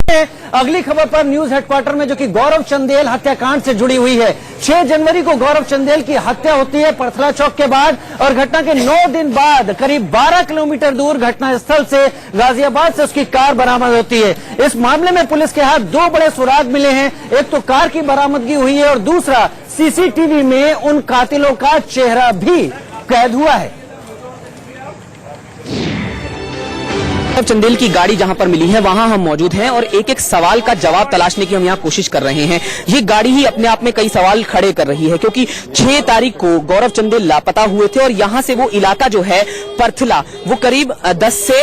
अगली खबर पर न्यूज हेडक्वार्टर में, जो कि गौरव चंदेल हत्याकांड से जुड़ी हुई है। 6 जनवरी को गौरव चंदेल की हत्या होती है परथला चौक के बाद, और घटना के 9 दिन बाद करीब 12 किलोमीटर दूर घटनास्थल से गाजियाबाद से उसकी कार बरामद होती है। इस मामले में पुलिस के हाथ 2 बड़े सुराग मिले हैं। एक तो कार की बरामदगी हुई है और दूसरा सीसीटीवी में उन कातिलों का चेहरा भी कैद हुआ है। चंदेल की गाड़ी जहां पर मिली है वहां हम मौजूद हैं और एक एक सवाल का जवाब तलाशने की हम यहां कोशिश कर रहे हैं। ये गाड़ी ही अपने आप में कई सवाल खड़े कर रही है, क्योंकि 6 तारीख को गौरव चंदेल लापता हुए थे और यहां से वो इलाका जो है परथला, वो करीब 10 से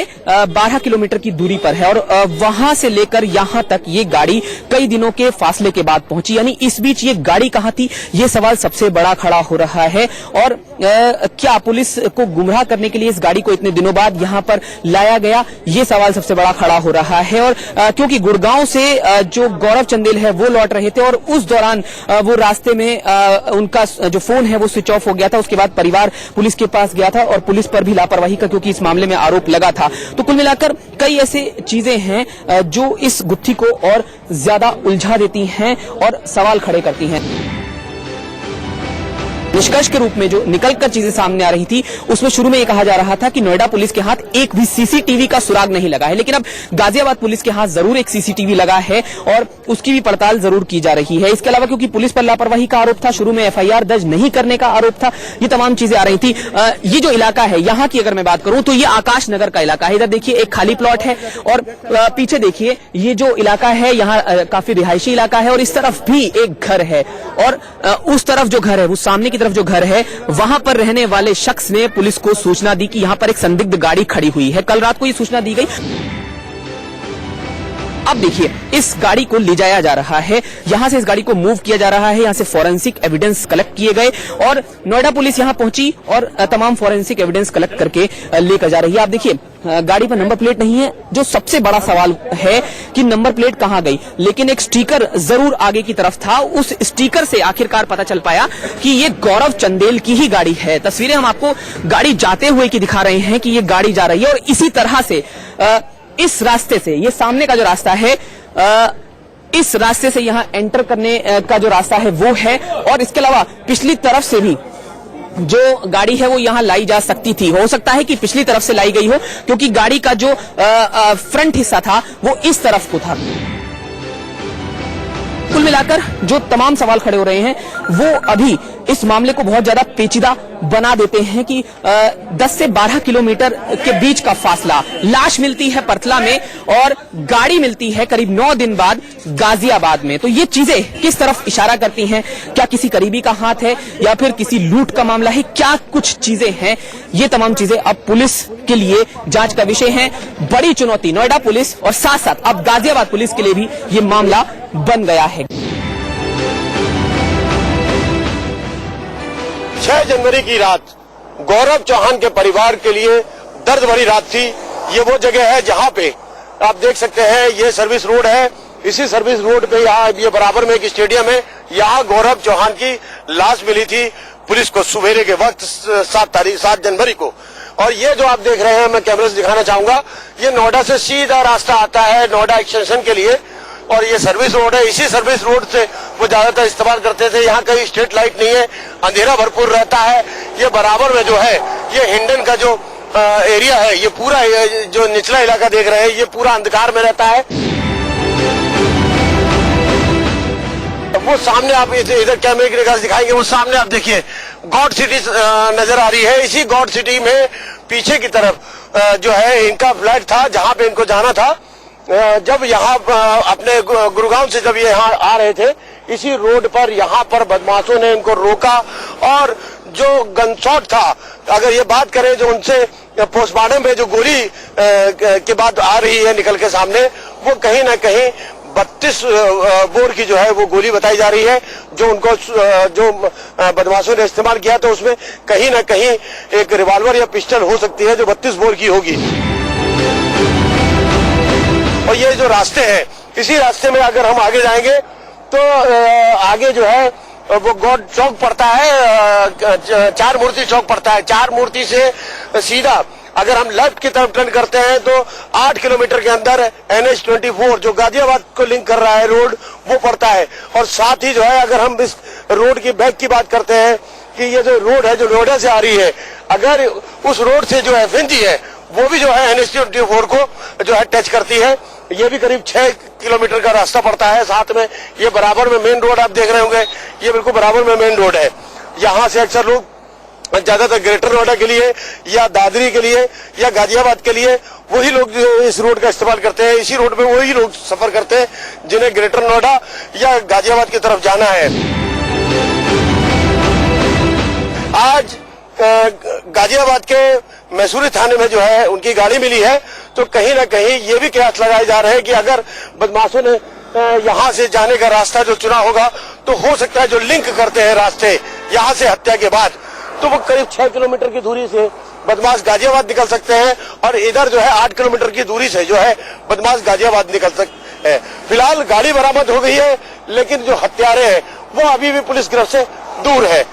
12 किलोमीटर की दूरी पर है और वहां से लेकर यहां तक ये गाड़ी कई दिनों के फासले के बाद पहुंची। यानी इस बीच ये गाड़ी कहां थी, ये सवाल सबसे बड़ा खड़ा हो रहा है। और क्या पुलिस को गुमराह करने के लिए इस गाड़ी को इतने दिनों बाद यहां पर लाया गया, ये सवाल सबसे बड़ा खड़ा हो रहा है। और क्योंकि गुड़गांव से जो गौरव चंदेल है वो लौट रहे थे और उस दौरान वो रास्ते में उनका जो फोन है वो स्विच ऑफ हो गया था। उसके बाद परिवार पुलिस के पास गया था और पुलिस पर भी लापरवाही का क्योंकि इस मामले में आरोप लगा था। तो कुल मिलाकर कई ऐसे चीजें हैं जो इस गुत्थी को और ज्यादा उलझा देती हैं और सवाल खड़े करती हैं। निष्कर्ष के रूप में जो निकलकर चीजें सामने आ रही थी, उसमें शुरू में ये कहा जा रहा था कि नोएडा पुलिस के हाथ एक भी सीसीटीवी का सुराग नहीं लगा है, लेकिन अब गाजियाबाद पुलिस के हाथ जरूर एक सीसीटीवी लगा है और उसकी भी पड़ताल जरूर की जा रही है। इसके अलावा क्योंकि पुलिस पर लापरवाही का आरोप था, शुरू में एफआईआर दर्ज नहीं करने का आरोप था, ये तमाम चीजें आ रही थी। ये जो इलाका है यहाँ की अगर मैं बात करूं तो ये आकाश नगर का इलाका है। इधर देखिए एक खाली प्लॉट है और पीछे देखिए ये जो इलाका है यहाँ काफी रिहायशी इलाका है और इस तरफ भी एक घर है और उस तरफ जो घर है, वो सामने की तरफ जो घर है, वहां पर रहने वाले शख्स ने पुलिस को सूचना दी कि यहां पर एक संदिग्ध गाड़ी खड़ी हुई है। कल रात को ये सूचना दी गई। अब देखिए इस गाड़ी को ले जाया जा रहा है, यहां से इस गाड़ी को मूव किया जा रहा है, यहां से फॉरेंसिक एविडेंस कलेक्ट किए गए और नोएडा पुलिस यहां पहुंची और तमाम फॉरेंसिक एविडेंस कलेक्ट करके लेकर जा रही है। आप देखिए गाड़ी पर नंबर प्लेट नहीं है। जो सबसे बड़ा सवाल है कि नंबर प्लेट कहां गई, लेकिन एक स्टिकर जरूर आगे की तरफ था। उस स्टिकर से आखिरकार पता चल पाया कि ये गौरव चंदेल की ही गाड़ी है। तस्वीरें हम आपको गाड़ी जाते हुए की दिखा रहे हैं कि ये गाड़ी जा रही है और इसी तरह से इस रास्ते से, ये सामने का जो रास्ता है, इस रास्ते से यहां एंटर करने का जो रास्ता है वो है और इसके अलावा पिछली तरफ से भी जो गाड़ी है वो यहां लाई जा सकती थी। हो सकता है कि पिछली तरफ से लाई गई हो, क्योंकि गाड़ी का जो फ्रंट हिस्सा था वो इस तरफ को था। कुल मिलाकर जो तमाम सवाल खड़े हो रहे हैं वो अभी इस मामले को बहुत ज्यादा पेचीदा बना देते हैं कि 10 से 12 किलोमीटर के बीच का फासला, लाश मिलती है परथला में और गाड़ी मिलती है करीब 9 दिन बाद गाजियाबाद में। तो ये चीजें किस तरफ इशारा करती हैं? क्या किसी करीबी का हाथ है या फिर किसी लूट का मामला है? क्या कुछ चीजें हैं? ये तमाम चीजें अब पुलिस के लिए जांच का विषय है। बड़ी चुनौती नोएडा पुलिस और साथ साथ अब गाजियाबाद पुलिस के लिए भी ये मामला बन गया है। 6 जनवरी की रात गौरव चौहान के परिवार के लिए दर्द भरी रात थी। ये वो जगह है जहां पे आप देख सकते हैं, ये सर्विस रोड है। इसी सर्विस रोड पे यहाँ ये बराबर में एक स्टेडियम है, यहाँ गौरव चौहान की लाश मिली थी पुलिस को सवेरे के वक्त 7 जनवरी को। और ये जो आप देख रहे हैं, मैं कैमरे से दिखाना चाहूंगा, ये नोएडा से सीधा रास्ता आता है नोएडा एक्सटेंशन के लिए और ये सर्विस रोड है। इसी सर्विस रोड से वो ज्यादातर इस्तेमाल करते थे। यहाँ कहीं स्ट्रीट लाइट नहीं है, अंधेरा भरपूर रहता है। ये बराबर में जो है ये हिंडन का जो एरिया है, ये पूरा जो निचला इलाका देख रहे हैं, ये पूरा अंधकार में रहता है। वो सामने आप इधर कैमरे की निगाह से दिखाएंगे, वो सामने आप देखिए गॉड सिटी नजर आ रही है। इसी गॉड सिटी में पीछे की तरफ जो है इनका फ्लैट था, जहाँ पे इनको जाना था। जब यहाँ अपने गुड़गांव से जब ये यहाँ आ रहे थे, इसी रोड पर यहाँ पर बदमाशों ने इनको रोका और जो गन शॉट था, अगर ये बात करें जो उनसे पोस्टमार्टम में जो गोली के बाद आ रही है निकल के सामने, वो कहीं ना कहीं 32 बोर की जो है वो गोली बताई जा रही है, जो उनको जो बदमाशों ने इस्तेमाल किया। तो उसमें कहीं ना कहीं एक रिवॉल्वर या पिस्टल हो सकती है जो 32 बोर की होगी। और ये जो रास्ते हैं, इसी रास्ते में अगर हम आगे जाएंगे तो आगे जो है वो गॉड चौक पड़ता है, 4 मूर्ति चौक पड़ता है। 4 मूर्ति से सीधा अगर हम लेफ्ट की तरफ टर्न करते हैं तो 8 किलोमीटर के अंदर NH-24 जो गाजियाबाद को लिंक कर रहा है रोड, वो पड़ता है। और साथ ही जो है अगर हम इस रोड की बैक की बात करते हैं कि ये जो रोड है जो नोएडा से आ रही है, अगर उस रोड से जो FNG है वो भी जो है NH-24 को जो है टच करती है। ये भी करीब 6 किलोमीटर का रास्ता पड़ता है। साथ में ये बराबर में मेन रोड आप देख रहे होंगे, ये बिल्कुल बराबर में मेन रोड है। यहाँ से अक्सर लोग ज्यादातर ग्रेटर नोएडा के लिए या दादरी के लिए या गाजियाबाद के लिए वही लोग जो इस रोड का इस्तेमाल करते हैं। इसी रोड पे वही लोग सफर करते हैं जिन्हें ग्रेटर नोएडा या गाजियाबाद की तरफ जाना है। आज गाजियाबाद के मैसूरी थाने में जो है उनकी गाड़ी मिली है, तो कहीं ना कहीं ये भी कयास लगाए जा रहे हैं कि अगर बदमाशों ने यहाँ से जाने का रास्ता जो चुना होगा तो हो सकता है जो लिंक करते हैं रास्ते यहाँ से हत्या के बाद, तो वो करीब 6 किलोमीटर की दूरी से बदमाश गाजियाबाद निकल सकते हैं और इधर जो है 8 किलोमीटर की दूरी से जो है बदमाश गाजियाबाद निकल सकते हैं। फिलहाल गाड़ी बरामद हो गई है, लेकिन जो हत्यारे हैं वो अभी भी पुलिस गिरफ्त से दूर है।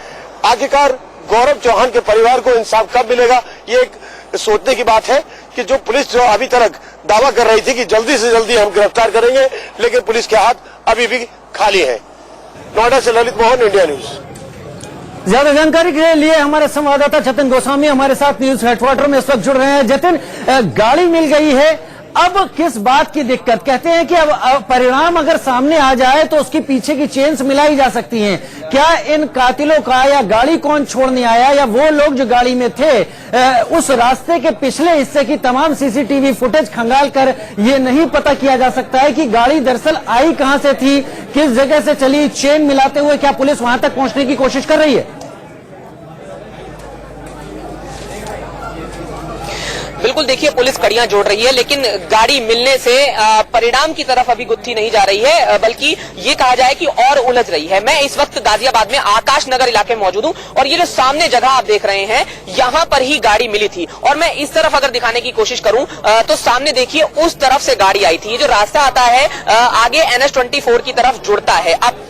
आखिरकार गौरव चौहान के परिवार को इंसाफ कब मिलेगा, ये एक सोचने की बात है कि जो पुलिस जो अभी तक दावा कर रही थी कि जल्दी से जल्दी हम गिरफ्तार करेंगे, लेकिन पुलिस के हाथ अभी भी खाली है। नोएडा से ललित मोहन, इंडिया न्यूज। ज्यादा जानकारी के लिए हमारे संवाददाता जतिन गोस्वामी हमारे साथ न्यूज हेडक्वार्टर में इस वक्त जुड़ रहे हैं। जतिन, गाड़ी मिल गई है, अब किस बात की दिक्कत? कहते हैं कि अब परिणाम अगर सामने आ जाए तो उसकी पीछे की चेन्स मिलाई जा सकती हैं। क्या इन कातिलों का या गाड़ी कौन छोड़ने आया या वो लोग जो गाड़ी में थे उस रास्ते के पिछले हिस्से की तमाम CCTV फुटेज खंगाल कर ये नहीं पता किया जा सकता है कि गाड़ी दरअसल आई कहां से थी, किस जगह से चली? चेन मिलाते हुए क्या पुलिस वहां तक पहुंचने की कोशिश कर रही है? बिल्कुल, देखिए पुलिस कड़ियां जोड़ रही है, लेकिन गाड़ी मिलने से परिणाम की तरफ अभी गुत्थी नहीं जा रही है, बल्कि ये कहा जाए कि और उलझ रही है। मैं इस वक्त गाजियाबाद में आकाश नगर इलाके में मौजूद हूं और ये जो सामने जगह आप देख रहे हैं यहाँ पर ही गाड़ी मिली थी। और मैं इस तरफ अगर दिखाने की कोशिश करूं तो सामने देखिए उस तरफ से गाड़ी आई थी। ये जो रास्ता आता है आगे NH-24 की तरफ जुड़ता है। अब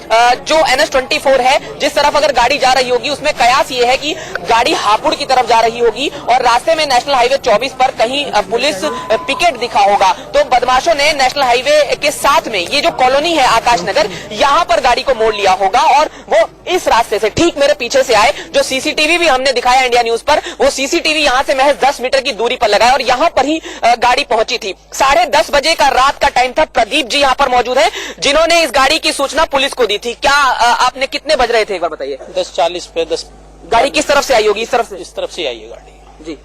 जो NH-24 है जिस तरफ अगर गाड़ी जा रही होगी उसमें कयास ये है कि गाड़ी हापुड़ की तरफ जा रही होगी और रास्ते में नेशनल हाईवे 24 पर कहीं पुलिस पिकेट दिखा होगा, तो बदमाशों ने नेशनल हाईवे के साथ में ये जो कॉलोनी है आकाश नगर, यहाँ पर गाड़ी को मोड़ लिया होगा और वो इस रास्ते से ठीक मेरे पीछे से आए। जो CCTV भी हमने दिखाया इंडिया न्यूज पर, वो CCTV यहाँ से महज 10 मीटर की दूरी पर लगाया और यहाँ पर ही गाड़ी पहुंची थी। 10:30 बजे का रात का टाइम था। प्रदीप जी यहाँ पर मौजूद है जिन्होंने इस गाड़ी की सूचना पुलिस को दी थी। क्या आपने कितने बज रहे थे एक बार बताइए? 10:40 पे 10। गाड़ी किस तरफ से आई होगी? इस तरफ से? इस तरफ से आई है गाड़ी जी।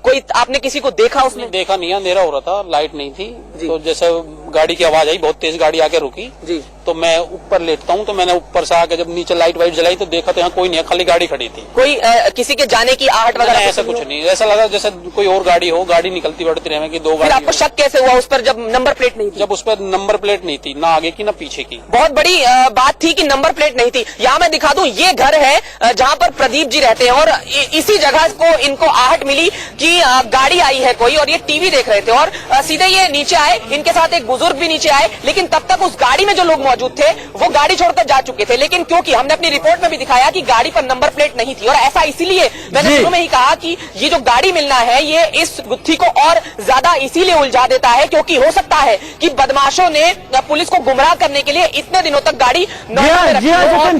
कोई आपने किसी को देखा उसमें? देखा नहीं, अंधेरा हो रहा था, लाइट नहीं थी, तो जैसे गाड़ी की आवाज आई, बहुत तेज गाड़ी आके रुकी जी, तो मैं ऊपर लेटता हूँ, तो मैंने ऊपर से आके जब नीचे लाइट वाइट जलाई तो देखा तो यहाँ कोई नहीं है, खाली गाड़ी खड़ी थी। कोई किसी के जाने की आहट वगैरह? ऐसा कुछ नहीं, ऐसा लगा जैसे कोई और गाड़ी हो, गाड़ी निकलती बढ़ती रहे कि 2 गाड़ी। आपको शक कैसे हुआ उस पर जब नंबर प्लेट नहीं थी? जब उस पर नंबर प्लेट नहीं थी, ना आगे की ना पीछे की। बहुत बड़ी बात थी कि नंबर प्लेट नहीं थी। यहाँ मैं दिखा दूं, ये घर है जहाँ पर प्रदीप जी रहते हैं और इसी जगह को इनको आहट मिली कि गाड़ी आई है कोई, और ये टीवी देख रहे थे और सीधे ये नीचे आए। इनके साथ एक बुजुर्ग भी नीचे आए, लेकिन तब तक उस गाड़ी में जो लोग मौजूद थे वो गाड़ी छोड़कर जा चुके थे। लेकिन क्योंकि हमने अपनी रिपोर्ट में भी दिखाया कि गाड़ी पर नंबर प्लेट नहीं थी, और ऐसा इसीलिए मैंने शुरू में ही कहा कि ये जो गाड़ी मिलना है ये इस गुत्थी को और ज्यादा इसीलिए उलझा देता है क्योंकि हो सकता है कि बदमाशों ने पुलिस को गुमराह करने के लिए इतने दिनों तक गाड़ी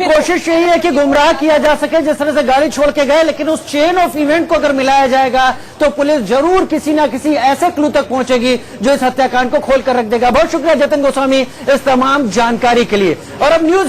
कोशिश यही है कि गुमराह किया जा सके जिस तरह से गाड़ी छोड़ के गए। लेकिन उस चेन ऑफ इवेंट को अगर मिलाया जाएगा तो पुलिस जरूर किसी ना किसी ऐसे क्लू तक पहुंचेगी जो इस हत्याकांड को खोल कर रख देगा। बहुत शुक्रिया जतिन गोस्वामी इस तमाम जानकारी के लिए। और अब न्यूज